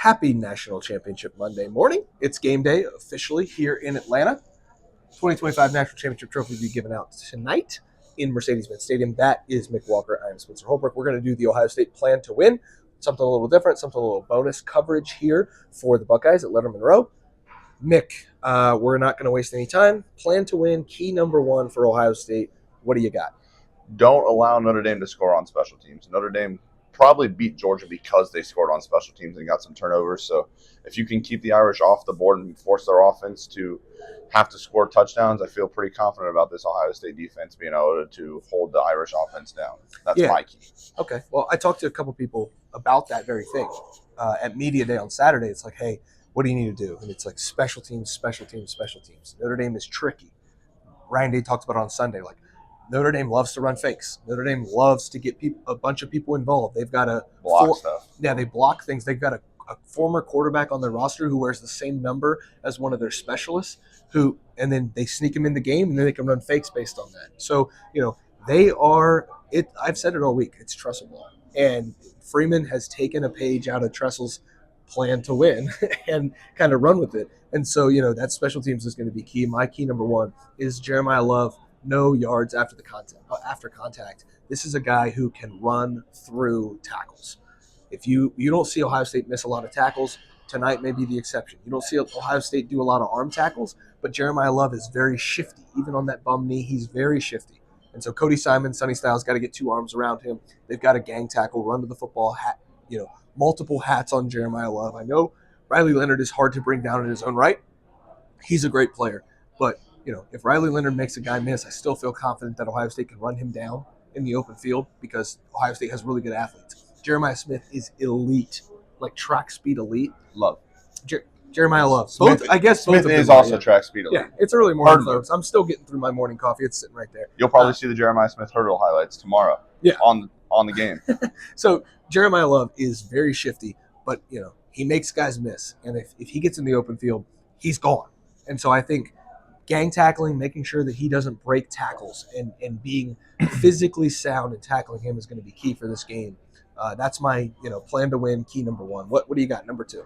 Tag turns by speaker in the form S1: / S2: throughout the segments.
S1: Happy National Championship Monday morning. It's game day officially here in Atlanta. 2025 National Championship Trophy will be given out tonight in Mercedes-Benz Stadium. That is Mick Walker. I'm Spencer Holbrook. We're going to do the Ohio State plan to win. Something a little different, something a little bonus coverage here for the Buckeyes at Lettermen Row. Mick, we're not going to waste any time. Plan to win, key number one for Ohio State. What do you got?
S2: Don't allow Notre Dame to score on special teams. Notre Dame probably beat Georgia because they scored on special teams and got some turnovers. So if you can keep the Irish off the board and force their offense to have to score touchdowns, I feel pretty confident about this Ohio State defense being able to hold the Irish offense down. That's my key.
S1: Okay. Well, I talked to a couple people about that very thing at Media Day on Saturday. It's like, hey, what do you need to do? And it's like special teams, special teams, special teams. Notre Dame is tricky. Ryan Day talked about it on Sunday. Like, Notre Dame loves to run fakes. Notre Dame loves to get a bunch of people involved. They've got a
S2: block stuff.
S1: Yeah, they block things. They've got a former quarterback on their roster who wears the same number as one of their specialists, and then they sneak him in the game, and then they can run fakes based on that. So, they are it. I've said it all week. It's Tressel ball, and Freeman has taken a page out of Tressel's plan to win and kind of run with it. And so, that special teams is going to be key. My key number one is Jeremiah Love. No yards after contact. This is a guy who can run through tackles. If you don't see Ohio State miss a lot of tackles, tonight may be the exception. You don't see Ohio State do a lot of arm tackles, but Jeremiah Love is very shifty. Even on that bum knee, he's very shifty. And so Cody Simon, Sonny Styles got to get two arms around him. They've got a gang tackle, run to the football, multiple hats on Jeremiah Love. I know Riley Leonard is hard to bring down in his own right. He's a great player, but if Riley Leonard makes a guy miss, I still feel confident that Ohio State can run him down in the open field because Ohio State has really good athletes. Jeremiah Smith is elite, like track speed elite.
S2: Love.
S1: Jeremiah Love.
S2: Smith is also track speed elite.
S1: Yeah, it's early morning, folks. I'm still getting through my morning coffee. It's sitting right there.
S2: You'll probably see the Jeremiah Smith hurdle highlights tomorrow.
S1: Yeah.
S2: On the game.
S1: So Jeremiah Love is very shifty, but he makes guys miss, and if he gets in the open field, he's gone. And so I think gang tackling, making sure that he doesn't break tackles, and being physically sound and tackling him is going to be key for this game. That's my plan to win, key number one. What do you got, number two?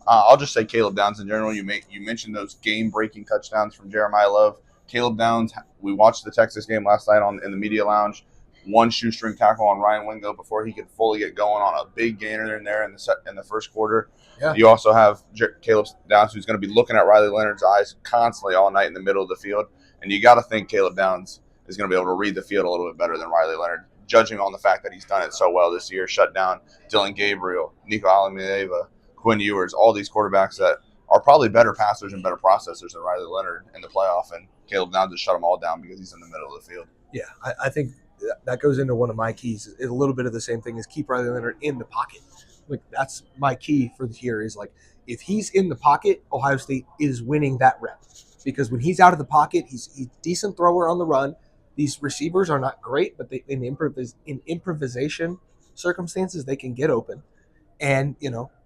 S2: I'll just say Caleb Downs in general. You mentioned those game-breaking touchdowns from Jeremiah Love. Caleb Downs, we watched the Texas game last night in the media lounge. One shoestring tackle on Ryan Wingo before he could fully get going on a big gainer in the first quarter.
S1: Yeah.
S2: You also have Caleb Downs, who's going to be looking at Riley Leonard's eyes constantly all night in the middle of the field. And you got to think Caleb Downs is going to be able to read the field a little bit better than Riley Leonard, judging on the fact that he's done it so well this year. Shut down Dylan Gabriel, Nico Alamieva, Quinn Ewers, all these quarterbacks that are probably better passers and better processors than Riley Leonard in the playoff. And Caleb Downs just shut them all down because he's in the middle of the field.
S1: Yeah, I think that goes into one of my keys. It's a little bit of the same thing as keep Riley Leonard in the pocket. Like, that's my key for here is, like, if he's in the pocket, Ohio State is winning that rep. Because when he's out of the pocket, he's a decent thrower on the run. These receivers are not great, but in improvisation circumstances, they can get open. And,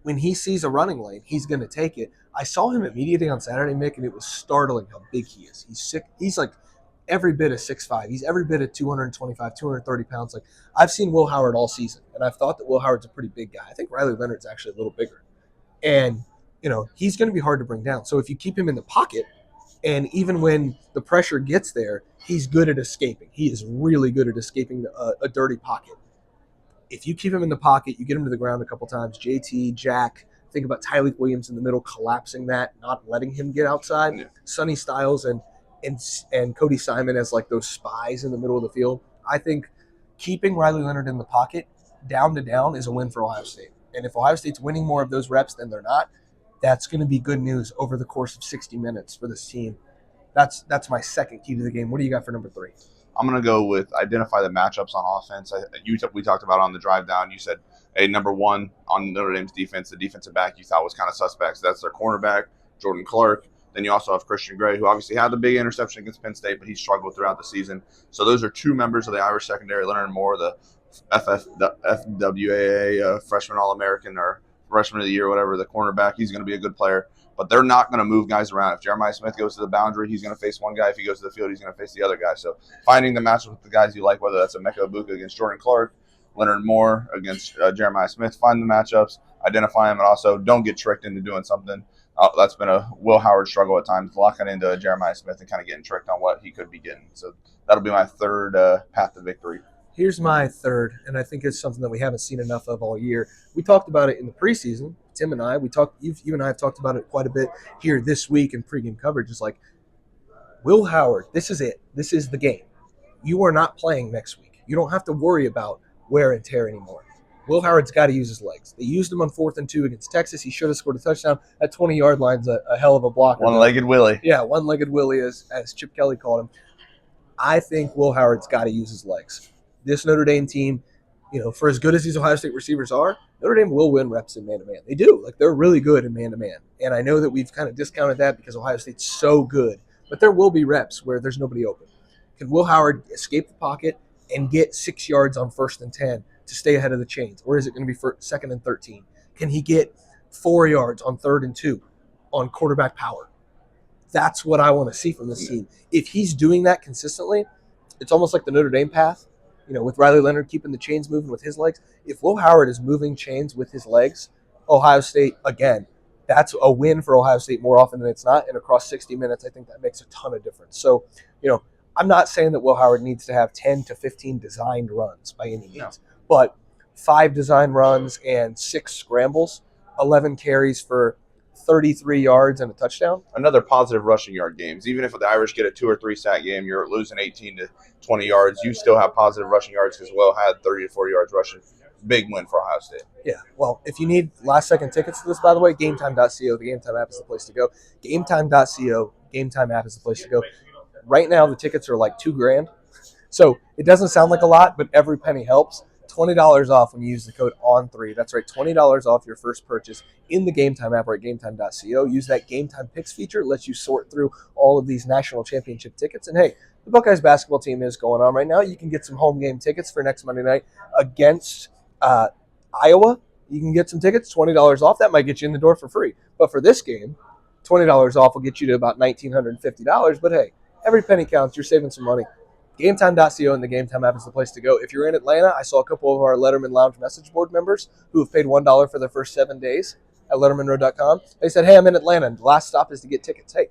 S1: when he sees a running lane, he's going to take it. I saw him at Media Day on Saturday, Mick, and it was startling how big he is. He's sick. He's like every bit of 6'5". He's every bit of 225, 230 pounds. Like, I've seen Will Howard all season, and I've thought that Will Howard's a pretty big guy. I think Riley Leonard's actually a little bigger. And, he's going to be hard to bring down. So if you keep him in the pocket, and even when the pressure gets there, he's good at escaping. He is really good at escaping a dirty pocket. If you keep him in the pocket, you get him to the ground a couple times. JT, Jack, think about Tyleek Williams in the middle, collapsing that, not letting him get outside. Yeah. Sonny Styles and Cody Simon as like those spies in the middle of the field. I think keeping Riley Leonard in the pocket down to down is a win for Ohio State. And if Ohio State's winning more of those reps than they're not, that's going to be good news over the course of 60 minutes for this team. That's my second key to the game. What do you got for number three?
S2: I'm going to go with identify the matchups on offense. We talked about on the drive down. You said, hey, number one on Notre Dame's defense, the defensive back you thought was kind of suspect. So that's their cornerback, Jordan Clark. Then you also have Christian Gray, who obviously had the big interception against Penn State, but he struggled throughout the season. So those are two members of the Irish secondary. Leonard Moore, the FWAA freshman All-American or freshman of the year, whatever, the cornerback, he's going to be a good player. But they're not going to move guys around. If Jeremiah Smith goes to the boundary, he's going to face one guy. If he goes to the field, he's going to face the other guy. So finding the matchup with the guys you like, whether that's Emeka Egbuka against Jordan Clark, Leonard Moore against Jeremiah Smith, find the matchups, identify them, and also don't get tricked into doing something. That's been a Will Howard struggle at times, locking into Jeremiah Smith and kind of getting tricked on what he could be getting. So that'll be my third path to victory.
S1: Here's my third, and I think it's something that we haven't seen enough of all year. We talked about it in the preseason. Tim and I, you and I have talked about it quite a bit here this week in pregame coverage. It's like, Will Howard, this is it. This is the game. You are not playing next week. You don't have to worry about wear and tear anymore. Will Howard's got to use his legs. They used him on 4th and 2 against Texas. He should have scored a touchdown. That 20-yard line's a hell of a blocker.
S2: One-legged Willie.
S1: Yeah, one-legged Willie, as Chip Kelly called him. I think Will Howard's got to use his legs. This Notre Dame team, for as good as these Ohio State receivers are, Notre Dame will win reps in man-to-man. They do. They're really good in man-to-man. And I know that we've kind of discounted that because Ohio State's so good. But there will be reps where there's nobody open. Can Will Howard escape the pocket and get 6 yards on 1st and 10 to stay ahead of the chains? Or is it going to be for 2nd and 13? Can he get 4 yards on 3rd and 2 on quarterback power? That's what I want to see from this team. If he's doing that consistently, it's almost like the Notre Dame path, with Riley Leonard keeping the chains moving with his legs. If Will Howard is moving chains with his legs, Ohio State, again, that's a win for Ohio State more often than it's not. And across 60 minutes, I think that makes a ton of difference. So, I'm not saying that Will Howard needs to have 10 to 15 designed runs by any means, but 5 design runs and 6 scrambles, 11 carries for 33 yards and a touchdown.
S2: Another positive rushing yard games. Even if the Irish get a 2 or 3 sack game, you're losing 18 to 20 yards. You still have positive rushing yards because Will had 30 to 40 yards rushing. Big win for Ohio State.
S1: Yeah. Well, if you need last-second tickets to this, by the way, GameTime.co, the GameTime app is the place to go. GameTime.co, GameTime app is the place to go. Right now, the tickets are like $2,000. So it doesn't sound like a lot, but every penny helps. $20 off when you use the code ON3. That's right, $20 off your first purchase in the GameTime app or at GameTime.co. Use that GameTime Picks feature. It lets you sort through all of these national championship tickets. And hey, the Buckeyes basketball team is going on right now. You can get some home game tickets for next Monday night against Iowa. You can get some tickets, $20 off. That might get you in the door for free. But for this game, $20 off will get you to about $1,950. But hey, every penny counts. You're saving some money. GameTime.co and the GameTime app is the place to go. If you're in Atlanta, I saw a couple of our Lettermen Lounge message board members who have paid $1 for their first 7 days at LettermenRow.com. They said, hey, I'm in Atlanta, and the last stop is to get tickets. Hey,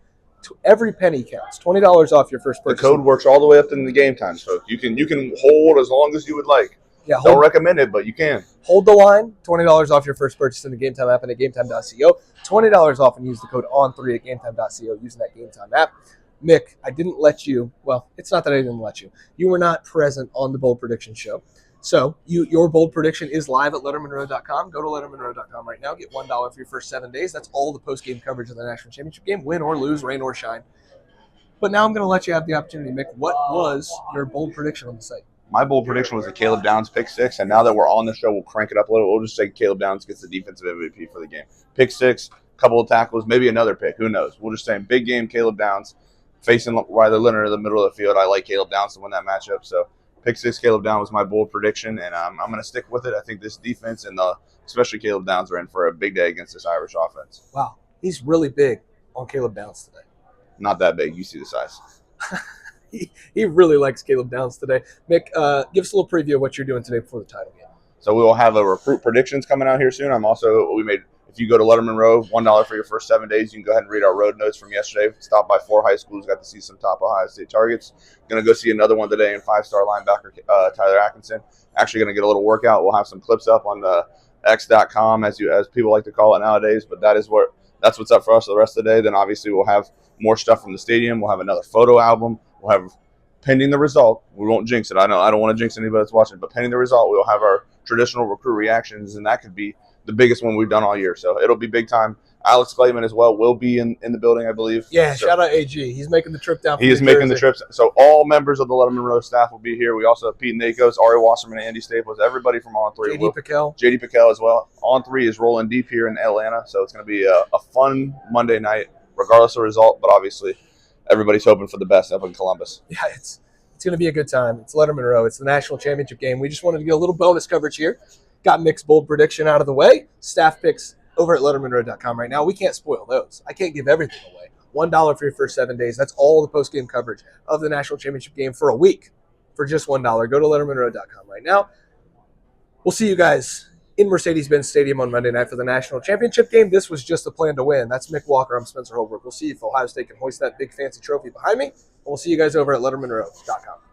S1: every penny counts. $20 off your first purchase.
S2: The code works all the way up to the game time, so you can hold as long as you would like.
S1: Yeah,
S2: don't recommend it, but you can.
S1: Hold the line. $20 off your first purchase in the GameTime app and at GameTime.co. $20 off and use the code ON3 at GameTime.co using that GameTime app. Mick, I didn't let you. Well, it's not that I didn't let you. You were not present on the Bold Prediction show. So your bold prediction is live at LettermenRow.com. Go to LettermenRow.com right now. Get $1 for your first 7 days. That's all the post-game coverage of the national championship game, win or lose, rain or shine. But now I'm going to let you have the opportunity, Mick. What was your bold prediction on the site?
S2: My bold prediction was a Caleb Downs pick 6, and now that we're on the show, we'll crank it up a little. We'll just say Caleb Downs gets the defensive MVP for the game. Pick 6, couple of tackles, maybe another pick. Who knows? We'll just say big game, Caleb Downs. Facing Riley Leonard in the middle of the field, I like Caleb Downs to win that matchup. So pick 6, Caleb Downs was my bold prediction, and I'm going to stick with it. I think this defense and especially Caleb Downs are in for a big day against this Irish offense.
S1: Wow, he's really big on Caleb Downs today.
S2: Not that big. You see the size.
S1: he really likes Caleb Downs today. Mick, give us a little preview of what you're doing today before the title game.
S2: So we will have a recruit predictions coming out here soon. If you go to Lettermen Row, $1 for your first 7 days, you can go ahead and read our road notes from yesterday. Stop by 4 high schools, got to see some top Ohio State targets. Going to go see another one today in 5-star linebacker Tyler Atkinson. Actually going to get a little workout. We'll have some clips up on the X.com, as people like to call it nowadays. But that's what's up for us the rest of the day. Then obviously we'll have more stuff from the stadium. We'll have another photo album. We'll have, pending the result, we won't jinx it. I know I don't want to jinx anybody that's watching, but pending the result, we'll have our traditional recruit reactions, and that could be the biggest one we've done all year. So it'll be big time. Alex Clayman as well will be in the building, I believe.
S1: Yeah,
S2: so,
S1: shout out AG. He's making the trip down from
S2: He is making the trips. So all members of the Lettermen Row staff will be here. We also have Pete Nakos, Ari Wasserman, and Andy Staples, everybody from On 3.
S1: JD Piquel.
S2: JD Piquel as well. On 3 is rolling deep here in Atlanta, so it's going to be a fun Monday night, regardless of result, but obviously everybody's hoping for the best up in Columbus.
S1: Yeah, it's going to be a good time. It's Lettermen Row. It's the national championship game. We just wanted to get a little bonus coverage here. Got Mick's bold prediction out of the way. Staff picks over at LettermenRow.com right now. We can't spoil those. I can't give everything away. $1 for your first 7 days. That's all the post-game coverage of the national championship game for a week for just $1. Go to LettermenRow.com right now. We'll see you guys in Mercedes-Benz Stadium on Monday night for the national championship game. This was just a plan to win. That's Mick Walker. I'm Spencer Holbrook. We'll see if Ohio State can hoist that big fancy trophy behind me. And we'll see you guys over at LettermenRow.com.